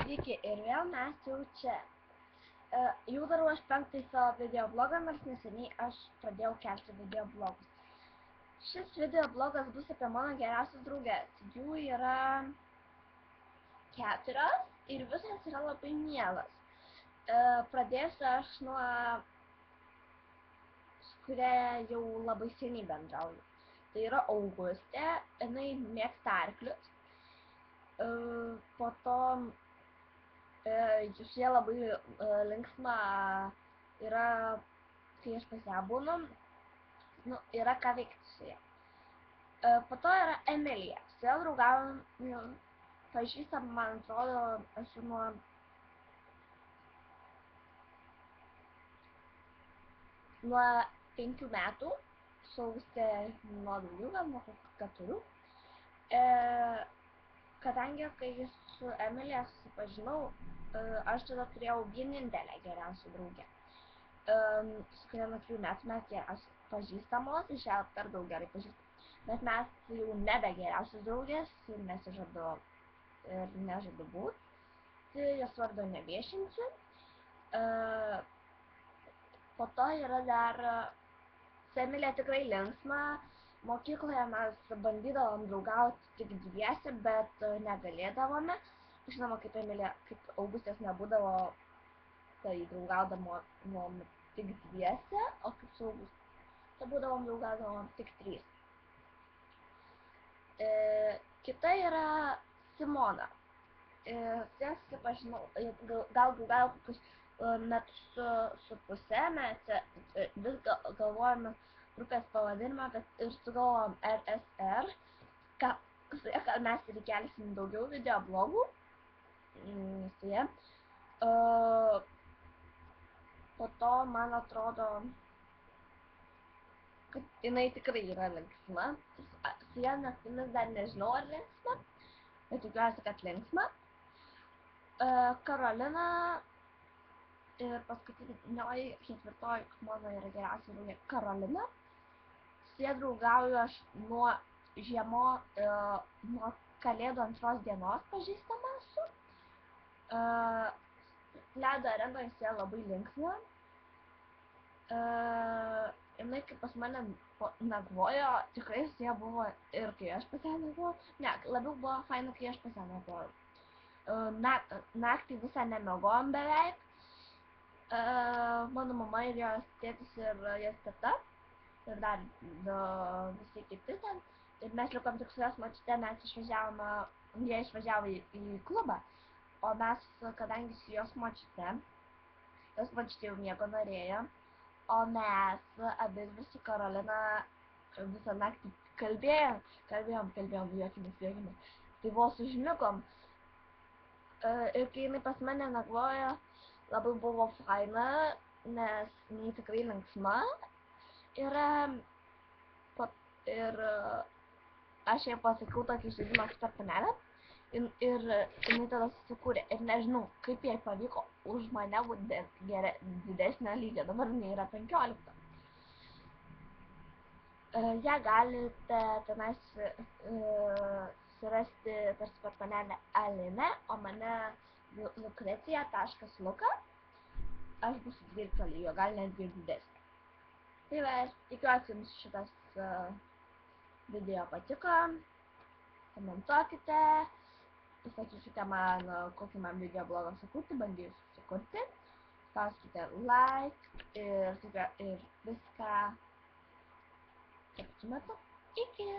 Sveiki, ir vėl mes jau čia. Jau darau aš 5 savo videoblogą, nors neseniai aš pradėjau kelti videoblogus. Šis videoblogas bus apie mano geriausias drauges. Jų yra 4 ir visas yra labai mielas. Pradėsiu aš nuo, su kuria jau labai seniai bendrauju. Tai yra Augustė, jinai mėgsta arklius. Po to su ja labai linksma yra, kai aš pas ją būnu, yra ką veikti su ja. Po to yra Emilija, su ja draugavom, pažįstam, man atrodo, aš nuo 5 metų, su Augustė nuo daugiau, gal nuo 4. Kadangi, kai su Emilija susipažinau, aš tada turėjau vienintelę geriausią draugę, su kuria nuo 3 metų mes geriausiai pažįstamos, iš ją per daug gerai pažįstamos, bet mes jau nebe geriausios draugės ir nesižadu ir nežadu būt, tai jos vardo neviešinsiu. Po to yra dar su Emilija tikrai linksma. Mokykloje mes bandydavom draugauti tik dviese, bet negalėdavome. Žinoma, kaip Augustės nebūdavo, tai draugaudavom tik dviese, o kaip su Augustė būdavom draugaudavom tik 3. Kita yra Simona. Su ja susipažinau, gal draugavau kokius metus su pusę, mes vis galvojame grupės pavadinimą, bet ir sugalvojom RSR, kad mes ir įkelsim daugiau videoblogų su ja. Po to, man atrodo, kad jinai tikrai yra linksma. Su ja naktimis dar nežinau, ar linksma, bet tikiuosi, kad linksma. Karolina ir paskutinioji, 4, mano yra geriausia draugė Karolina. Su ja draugauju aš nuo nuo Kalėdų 2 dienos pažįstama esu. Ledo arenoje su ja labai linksma. Jinai kaip pas mane nakvojo, tikrai su ja buvo ir kai aš pas ją nakvojau. Ne, labiau buvo faina, kai aš pas ją nakvojau. Naktį visą nemiegojom beveik. Mano mama ir jos tėtis ir jos teta ir dar visi kiti ten. Ir mes likom tik su jos močiute, jie išvažiavo į klubą, o mes, kadangi su jos močiute jau miego norėjo, o mes abidvi su Karolina visą naktį kalbėjom, juokėmės. Tai vos užmigom. Ir kai jinai pas mane nakvojo, labai buvo faina, nes jinai tikrai linksma yra. Ir aš jai pasakiau tokį žaidimą per panelę ir jinai tada susikūrė. Ir nežinau, kaip jai pavyko už mane būti didesnio lygio. Dabar jinai yra 15. Ją galite tenais surasti per panelę Aline, o mane Lucrecija.luka. Aš būsiu 12 lygio, gal netgi didesnė. Tai va, tikiuosi jums šitas video patiko. Komentuokite, pasakykite man, kokį man videoblogą sukurti, bandysiu sukurti. Spauskite like ir viską. Kaip metu. Iki!